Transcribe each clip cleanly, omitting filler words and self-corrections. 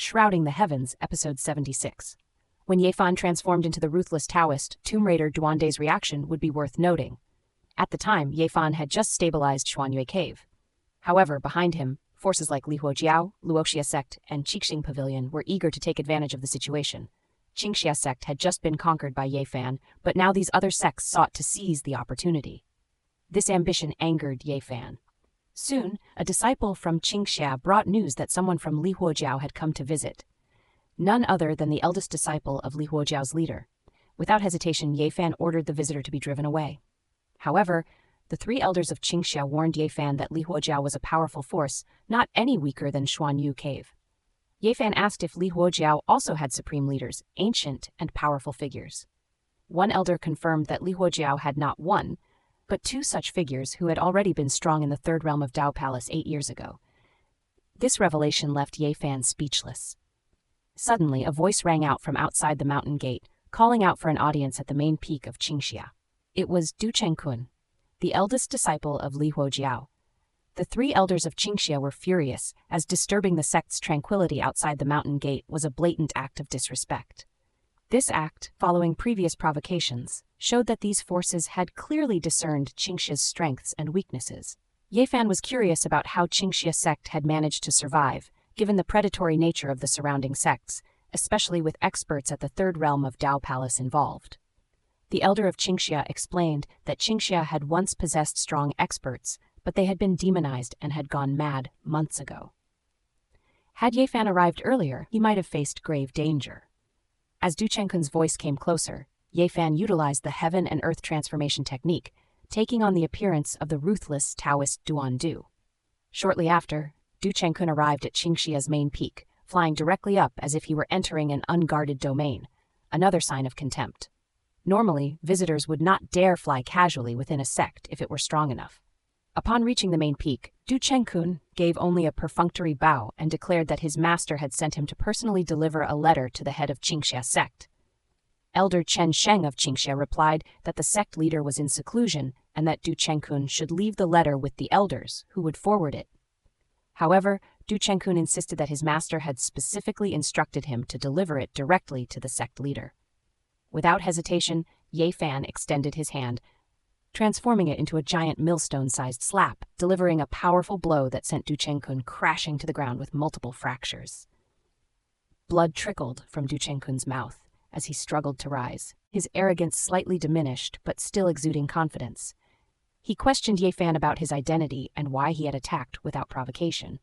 Shrouding the Heavens, Episode 76. When Yefan transformed into the ruthless Taoist, Tomb Raider Duande's reaction would be worth noting. At the time, Yefan had just stabilized Xuanyue Cave. However, behind him, forces like Lihuojiao, Luoxia sect, and Qingxia Pavilion were eager to take advantage of the situation. Qingxia sect had just been conquered by Yefan, but now these other sects sought to seize the opportunity. This ambition angered Yefan. Soon, a disciple from Qingxia brought news that someone from Lihuojiao had come to visit. None other than the eldest disciple of Lihuojiao's leader. Without hesitation, Yefan ordered the visitor to be driven away. However, the three elders of Qingxia warned Yefan that Lihuojiao was a powerful force, not any weaker than Xuanyue Cave. Yefan asked if Lihuojiao also had supreme leaders, ancient and powerful figures. One elder confirmed that Lihuojiao had not one, but two such figures who had already been strong in the third realm of Dao Palace 8 years ago. This revelation left Yefan speechless. Suddenly, a voice rang out from outside the mountain gate, calling out for an audience at the main peak of Qingxia. It was Du Chengkun, the eldest disciple of Lihuojiao. The three elders of Qingxia were furious, as disturbing the sect's tranquility outside the mountain gate was a blatant act of disrespect. This act, following previous provocations, showed that these forces had clearly discerned Qingxia's strengths and weaknesses. Yefan was curious about how Qingxia sect had managed to survive, given the predatory nature of the surrounding sects, especially with experts at the third realm of Dao Palace involved. The elder of Qingxia explained that Qingxia had once possessed strong experts, but they had been demonized and had gone mad months ago. Had Yefan arrived earlier, he might have faced grave danger. As Du Chengkun's voice came closer, Yefan utilized the heaven and earth transformation technique, taking on the appearance of the ruthless Taoist Duandu. Shortly after, Du Chengkun arrived at Qingxia's main peak, flying directly up as if he were entering an unguarded domain, another sign of contempt. Normally, visitors would not dare fly casually within a sect if it were strong enough. Upon reaching the main peak, Du Chengkun gave only a perfunctory bow and declared that his master had sent him to personally deliver a letter to the head of Qingxia sect. Elder Chen Sheng of Qingxia replied that the sect leader was in seclusion and that Du Chengkun should leave the letter with the elders, who would forward it. However, Du Chengkun insisted that his master had specifically instructed him to deliver it directly to the sect leader. Without hesitation, Yefan extended his hand, transforming it into a giant millstone-sized slap, delivering a powerful blow that sent Du Chengkun crashing to the ground with multiple fractures. Blood trickled from Du Chengkun's mouth as he struggled to rise, his arrogance slightly diminished but still exuding confidence. He questioned Yefan about his identity and why he had attacked without provocation.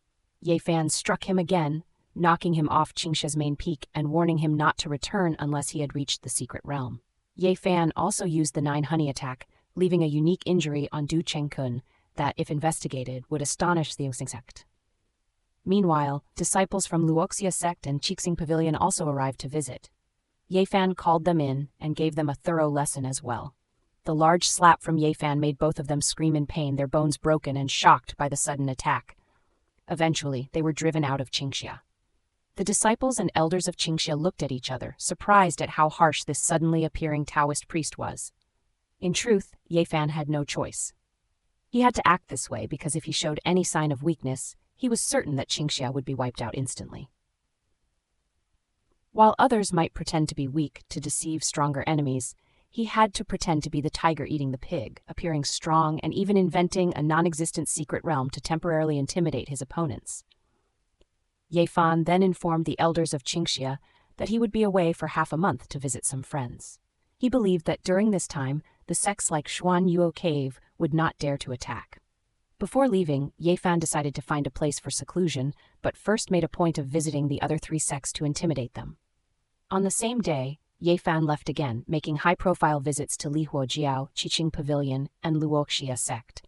Yefan struck him again, knocking him off Qingxia's main peak and warning him not to return unless he had reached the secret realm. Yefan also used the 9 honey attack, leaving a unique injury on Du Chengkun that, if investigated, would astonish the Qingxia sect. Meanwhile, disciples from Luoxia sect and Qingxia Pavilion also arrived to visit. Yefan called them in and gave them a thorough lesson as well. The large slap from Yefan made both of them scream in pain, their bones broken and shocked by the sudden attack. Eventually, they were driven out of Qingxia. The disciples and elders of Qingxia looked at each other, surprised at how harsh this suddenly appearing Taoist priest was. In truth, Yefan had no choice. He had to act this way because if he showed any sign of weakness, he was certain that Qingxia would be wiped out instantly. While others might pretend to be weak to deceive stronger enemies, he had to pretend to be the tiger eating the pig, appearing strong and even inventing a non-existent secret realm to temporarily intimidate his opponents. Yefan then informed the elders of Qingxia that he would be away for half a month to visit some friends. He believed that during this time, the sects like Xuanyue Cave would not dare to attack. Before leaving, Yefan decided to find a place for seclusion, but first made a point of visiting the other 3 sects to intimidate them. On the same day, Yefan left again, making high-profile visits to Lihuojiao, Qingxia Pavilion, and Luoxia sect.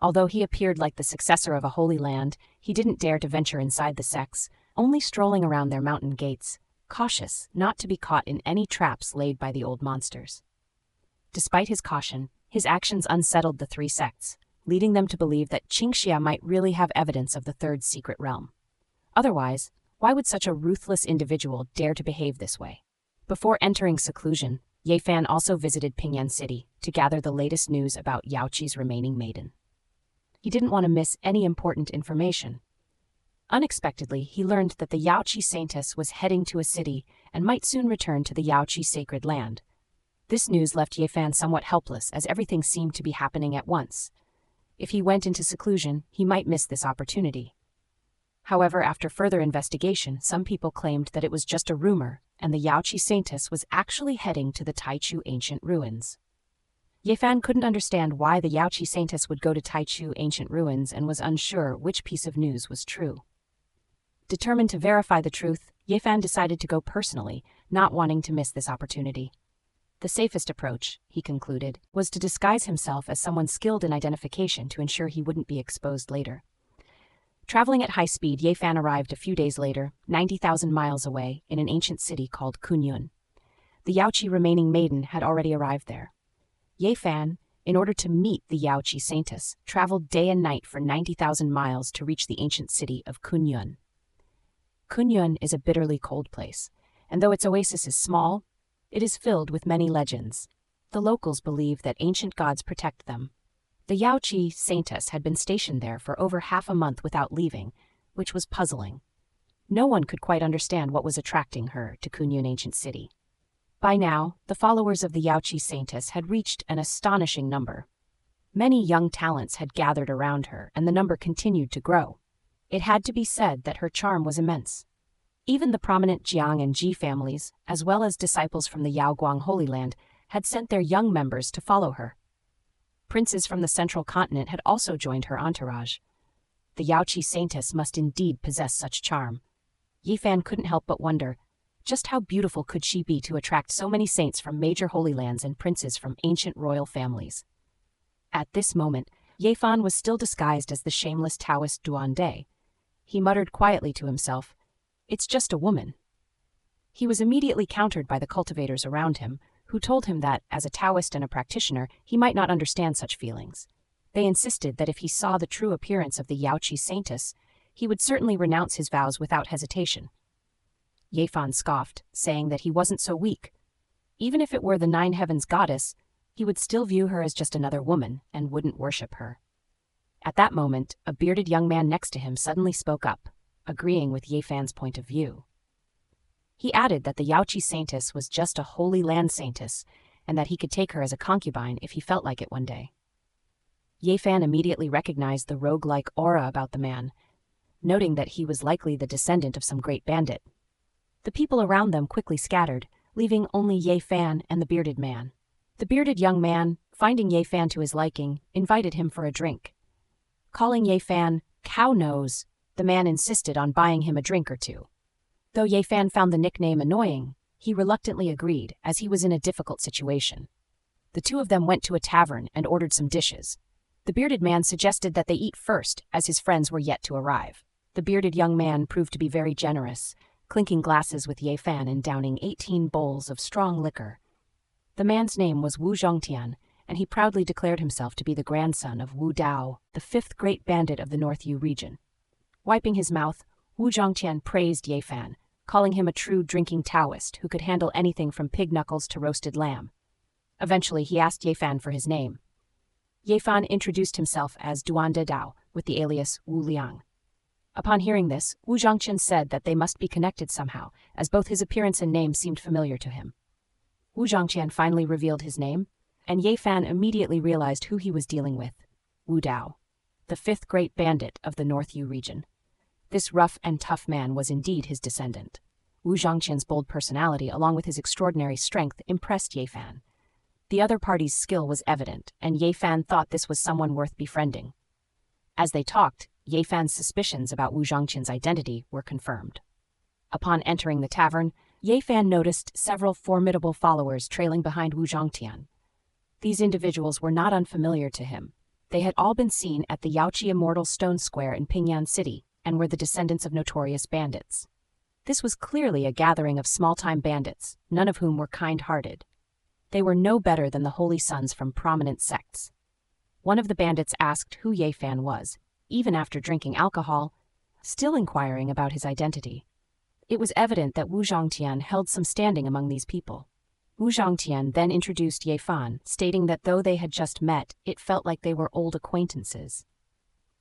Although he appeared like the successor of a holy land, he didn't dare to venture inside the sects, only strolling around their mountain gates, cautious not to be caught in any traps laid by the old monsters. Despite his caution, his actions unsettled the 3 sects, leading them to believe that Qingxia might really have evidence of the third secret realm. Otherwise, why would such a ruthless individual dare to behave this way? Before entering seclusion, Yefan also visited Pingyan City to gather the latest news about Yaoqi's remaining maiden. He didn't want to miss any important information. Unexpectedly, he learned that the Yaoqi saintess was heading to a city and might soon return to the Yaoqi sacred land. This news left Ye Fan somewhat helpless, as everything seemed to be happening at once. If he went into seclusion, he might miss this opportunity. However, after further investigation, some people claimed that it was just a rumor, and the Yaoqi saintess was actually heading to the Taichu ancient ruins. Ye Fan couldn't understand why the Yaoqi saintess would go to Taichu ancient ruins and was unsure which piece of news was true. Determined to verify the truth, Ye Fan decided to go personally, not wanting to miss this opportunity. The safest approach, he concluded, was to disguise himself as someone skilled in identification to ensure he wouldn't be exposed later. Traveling at high speed, Ye Fan arrived a few days later, 90,000 miles away, in an ancient city called Kunlun. The Yaoqi remaining maiden had already arrived there. Ye Fan, in order to meet the Yaoqi saintess, traveled day and night for 90,000 miles to reach the ancient city of Kunlun. Kunlun is a bitterly cold place, and though its oasis is small, it is filled with many legends. The locals believe that ancient gods protect them. The Yaoqi saintess had been stationed there for over half a month without leaving, which was puzzling. No one could quite understand what was attracting her to Kunlun ancient city. By now, the followers of the Yaoqi saintess had reached an astonishing number. Many young talents had gathered around her, and the number continued to grow. It had to be said that her charm was immense. Even the prominent Jiang and Ji families, as well as disciples from the Yaoguang Holy Land, had sent their young members to follow her. Princes from the central continent had also joined her entourage. The Yaoqi saintess must indeed possess such charm. Ye Fan couldn't help but wonder, just how beautiful could she be to attract so many saints from major holy lands and princes from ancient royal families? At this moment, Ye Fan was still disguised as the shameless Taoist Duande. He muttered quietly to himself, "It's just a woman." He was immediately countered by the cultivators around him, who told him that, as a Taoist and a practitioner, he might not understand such feelings. They insisted that if he saw the true appearance of the Yaoqi saintess, he would certainly renounce his vows without hesitation. Ye Fan scoffed, saying that he wasn't so weak. Even if it were the Nine Heavens goddess, he would still view her as just another woman and wouldn't worship her. At that moment, a bearded young man next to him suddenly spoke up, agreeing with Ye Fan's point of view. He added that the Yaoqi saintess was just a holy land saintess, and that he could take her as a concubine if he felt like it one day. Ye Fan immediately recognized the rogue-like aura about the man, noting that he was likely the descendant of some great bandit. The people around them quickly scattered, leaving only Ye Fan and the bearded man. The bearded young man, finding Ye Fan to his liking, invited him for a drink. Calling Ye Fan "Cow Nose," the man insisted on buying him a drink or two. Though Ye Fan found the nickname annoying, he reluctantly agreed, as he was in a difficult situation. The two of them went to a tavern and ordered some dishes. The bearded man suggested that they eat first, as his friends were yet to arrive. The bearded young man proved to be very generous, clinking glasses with Ye Fan and downing 18 bowls of strong liquor. The man's name was Wu Zhongtian, and he proudly declared himself to be the grandson of Wu Dao, the 5th great bandit of the North Yu region. Wiping his mouth, Wu Zhongtian praised Ye Fan, calling him a true drinking Taoist who could handle anything from pig knuckles to roasted lamb. Eventually, he asked Ye Fan for his name. Ye Fan introduced himself as Duande Dao, with the alias Wu Liang. Upon hearing this, Wu Zhongtian said that they must be connected somehow, as both his appearance and name seemed familiar to him. Wu Zhongtian finally revealed his name, and Ye Fan immediately realized who he was dealing with: Wu Dao, the 5th great bandit of the North Yu region. This rough and tough man was indeed his descendant. Wu Zhongtian's bold personality, along with his extraordinary strength, impressed Ye Fan. The other party's skill was evident, and Ye Fan thought this was someone worth befriending. As they talked, Ye Fan's suspicions about Wu Zhongtian's identity were confirmed. Upon entering the tavern, Ye Fan noticed several formidable followers trailing behind Wu Zhongtian. These individuals were not unfamiliar to him. They had all been seen at the Yaoqi Immortal Stone Square in Pingyan City, and were the descendants of notorious bandits. This was clearly a gathering of small-time bandits, none of whom were kind-hearted. They were no better than the holy sons from prominent sects. One of the bandits asked who Ye Fan was, even after drinking alcohol, still inquiring about his identity. It was evident that Wu Zhongtian held some standing among these people. Wu Zhongtian then introduced Ye Fan, stating that though they had just met, it felt like they were old acquaintances.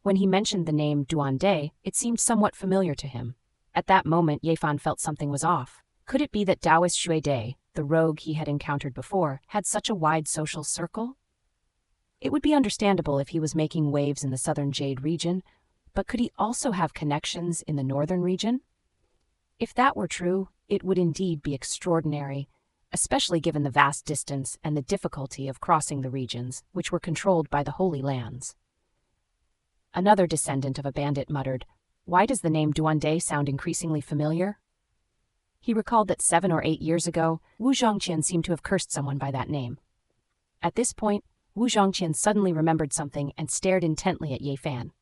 When he mentioned the name Duande, it seemed somewhat familiar to him. At that moment, Ye Fan felt something was off. Could it be that Taoist Shui De, the rogue he had encountered before, had such a wide social circle? It would be understandable if he was making waves in the southern Jade region, but could he also have connections in the northern region? If that were true, it would indeed be extraordinary, especially given the vast distance and the difficulty of crossing the regions, which were controlled by the Holy Lands. Another descendant of a bandit muttered, "Why does the name Duande sound increasingly familiar?" He recalled that 7 or 8 years ago, Wu Zhongqian seemed to have cursed someone by that name. At this point, Wu Zhongqian suddenly remembered something and stared intently at Ye Fan.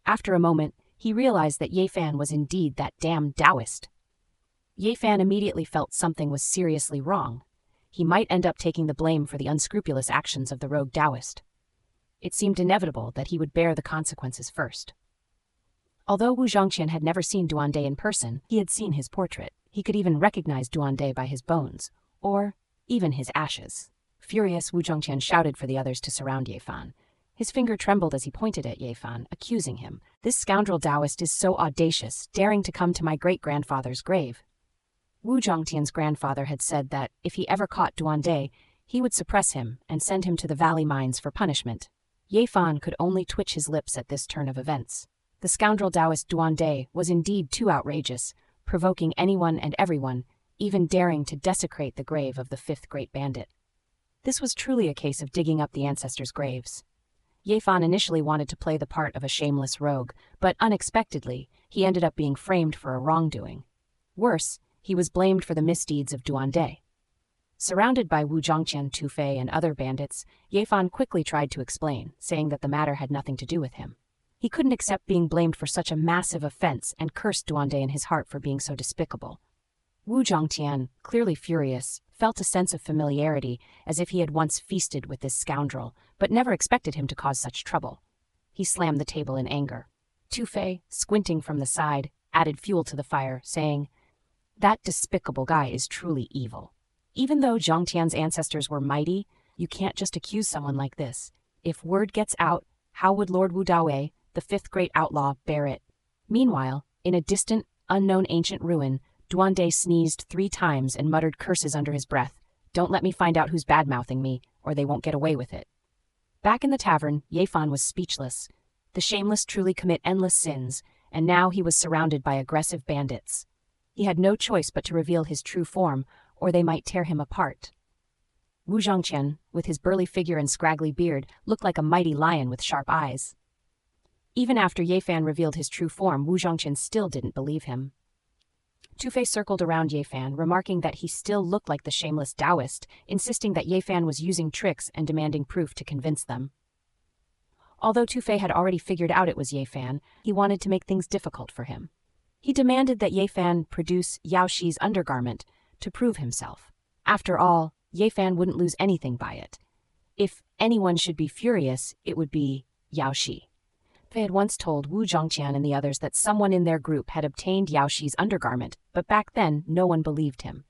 After a moment, he realized that Ye Fan was indeed that damned Taoist. Ye Fan immediately felt something was seriously wrong. He might end up taking the blame for the unscrupulous actions of the rogue Taoist. It seemed inevitable that he would bear the consequences first. Although Wu Zhongqian had never seen Duande in person, he had seen his portrait. He could even recognize Duande by his bones, or even his ashes. Furious, Wu Zhongqian shouted for the others to surround Ye Fan. His finger trembled as he pointed at Ye Fan, accusing him. "This scoundrel Taoist is so audacious, daring to come to my great-grandfather's grave." Wu Zhongtian's grandfather had said that, if he ever caught Duande, he would suppress him and send him to the valley mines for punishment. Ye Fan could only twitch his lips at this turn of events. The scoundrel Taoist Duande was indeed too outrageous, provoking anyone and everyone, even daring to desecrate the grave of the 5th great bandit. This was truly a case of digging up the ancestors' graves. Ye Fan initially wanted to play the part of a shameless rogue, but unexpectedly, he ended up being framed for a wrongdoing. Worse, he was blamed for the misdeeds of Duande. Surrounded by Wu Zhongqian, Tu Fei, and other bandits, Ye Fan quickly tried to explain, saying that the matter had nothing to do with him. He couldn't accept being blamed for such a massive offense and cursed Duande in his heart for being so despicable. Wu Zhongqian, clearly furious, felt a sense of familiarity, as if he had once feasted with this scoundrel, but never expected him to cause such trouble. He slammed the table in anger. Tu Fei, squinting from the side, added fuel to the fire, saying, "That despicable guy is truly evil. Even though Zhongtian's ancestors were mighty, you can't just accuse someone like this. If word gets out, how would Lord Wu Dawei, the 5th great outlaw, bear it?" Meanwhile, in a distant, unknown ancient ruin, Duande sneezed 3 times and muttered curses under his breath. "Don't let me find out who's bad-mouthing me, or they won't get away with it." Back in the tavern, Ye Fan was speechless. The shameless truly commit endless sins, and now he was surrounded by aggressive bandits. He had no choice but to reveal his true form, or they might tear him apart. Wu Zhongqian, with his burly figure and scraggly beard, looked like a mighty lion with sharp eyes. Even after Ye Fan revealed his true form, Wu Zhongqian still didn't believe him. Tu Fei circled around Ye Fan, remarking that he still looked like the shameless Taoist, insisting that Ye Fan was using tricks and demanding proof to convince them. Although Tu Fei had already figured out it was Ye Fan, he wanted to make things difficult for him. He demanded that Ye Fan produce Yao Shi's undergarment to prove himself. After all, Ye Fan wouldn't lose anything by it. If anyone should be furious, it would be Yao Shi. They had once told Wu Zhongqian and the others that someone in their group had obtained Yao Shi's undergarment, but back then no one believed him.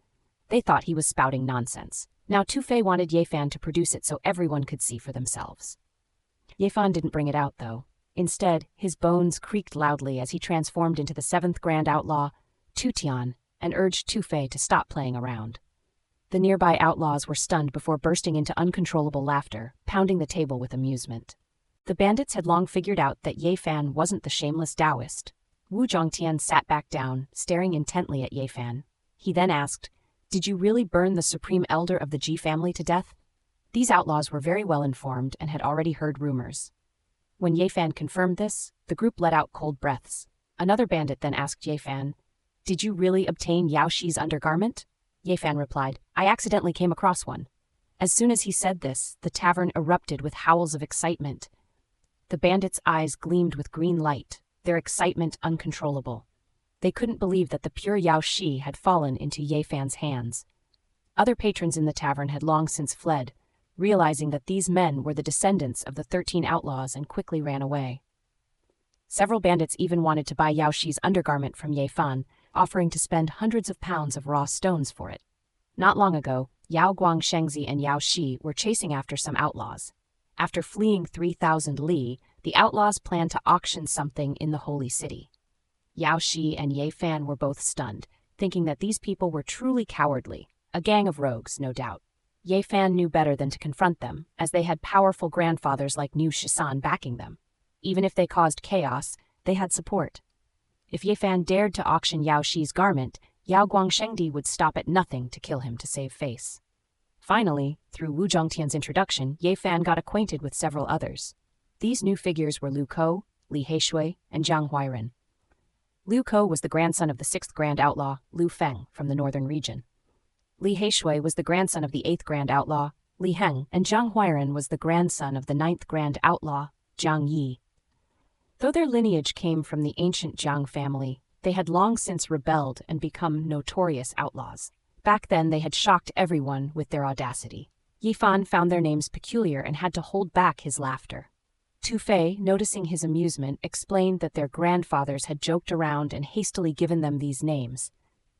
They thought he was spouting nonsense. Now Tu Fei wanted Ye Fan to produce it so everyone could see for themselves. Ye Fan didn't bring it out, though. Instead, his bones creaked loudly as he transformed into the 7th Grand Outlaw, Tu Tian, and urged Tu Fei to stop playing around. The nearby outlaws were stunned before bursting into uncontrollable laughter, pounding the table with amusement. The bandits had long figured out that Ye Fan wasn't the shameless Taoist. Wu Zhongtian sat back down, staring intently at Ye Fan. He then asked, "Did you really burn the supreme elder of the Ji family to death?" These outlaws were very well informed and had already heard rumors. When Ye Fan confirmed this, the group let out cold breaths. Another bandit then asked Ye Fan, "Did you really obtain Yao Shi's undergarment?" Ye Fan replied, "I accidentally came across one." As soon as he said this, the tavern erupted with howls of excitement. The bandits' eyes gleamed with green light, their excitement uncontrollable. They couldn't believe that the pure Yao Shi had fallen into Ye Fan's hands. Other patrons in the tavern had long since fled, realizing that these men were the descendants of the 13 outlaws, and quickly ran away. Several bandits even wanted to buy Yao Shi's undergarment from Ye Fan, offering to spend hundreds of pounds of raw stones for it. Not long ago, Yao Guang Shengzi and Yao Shi were chasing after some outlaws. After fleeing 3,000 li, The outlaws planned to auction something in the holy city. Yao Shi and Ye Fan were both stunned, thinking that these people were truly cowardly, a gang of rogues, no doubt. Ye Fan knew better than to confront them, as they had powerful grandfathers like Niu Shisan backing them. Even if they caused chaos, they had support. If Ye Fan dared to auction Yao Shi's garment, Yao Guangshengdi would stop at nothing to kill him to save face. Finally, through Wu Zhongtian's introduction, Ye Fan got acquainted with several others. These new figures were Liu Kou, Li Heishui, and Zhang Huairen. Liu Kou was the grandson of the 6th Grand Outlaw, Liu Feng, from the northern region. Li Heishui was the grandson of the 8th Grand Outlaw, Li Heng, and Zhang Huairen was the grandson of the 9th Grand Outlaw, Zhang Yi. Though their lineage came from the ancient Zhang family, they had long since rebelled and become notorious outlaws. Back then they had shocked everyone with their audacity. Ye Fan found their names peculiar and had to hold back his laughter. Tu Fei, noticing his amusement, explained that their grandfathers had joked around and hastily given them these names.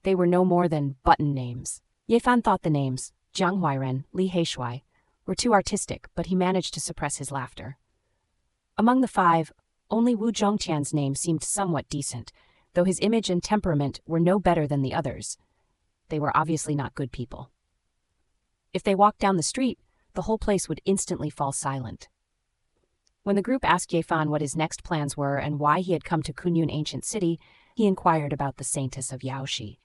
They were no more than button names. Ye Fan thought the names, Zhang Huairen, Li Heishui, were too artistic, but he managed to suppress his laughter. Among the 5, only Wu Zhongtian's name seemed somewhat decent, though his image and temperament were no better than the others. They were obviously not good people. If they walked down the street, the whole place would instantly fall silent. When the group asked Ye Fan what his next plans were and why he had come to Kunlun ancient city, he inquired about the saintess of Yaoshi.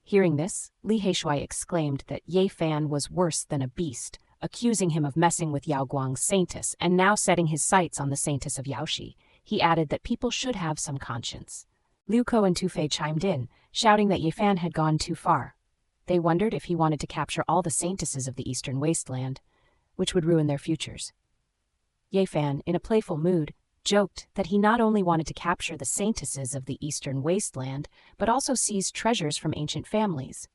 Hearing this, Li Heishui exclaimed that Ye Fan was worse than a beast, accusing him of messing with Yao Guang's saintess and now setting his sights on the saintess of Yaoshi. He added that people should have some conscience. Liu Kou and Tu Fei chimed in, shouting that Ye Fan had gone too far. They wondered if he wanted to capture all the saintesses of the eastern wasteland, which would ruin their futures. Ye Fan, in a playful mood, joked that he not only wanted to capture the saintesses of the eastern wasteland, but also seize treasures from ancient families.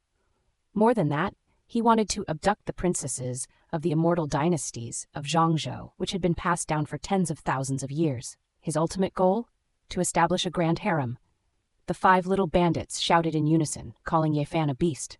More than that, he wanted to abduct the princesses of the immortal dynasties of Zhongzhou, which had been passed down for tens of thousands of years. His ultimate goal? To establish a grand harem. The 5 little bandits shouted in unison, calling Ye Fan a beast.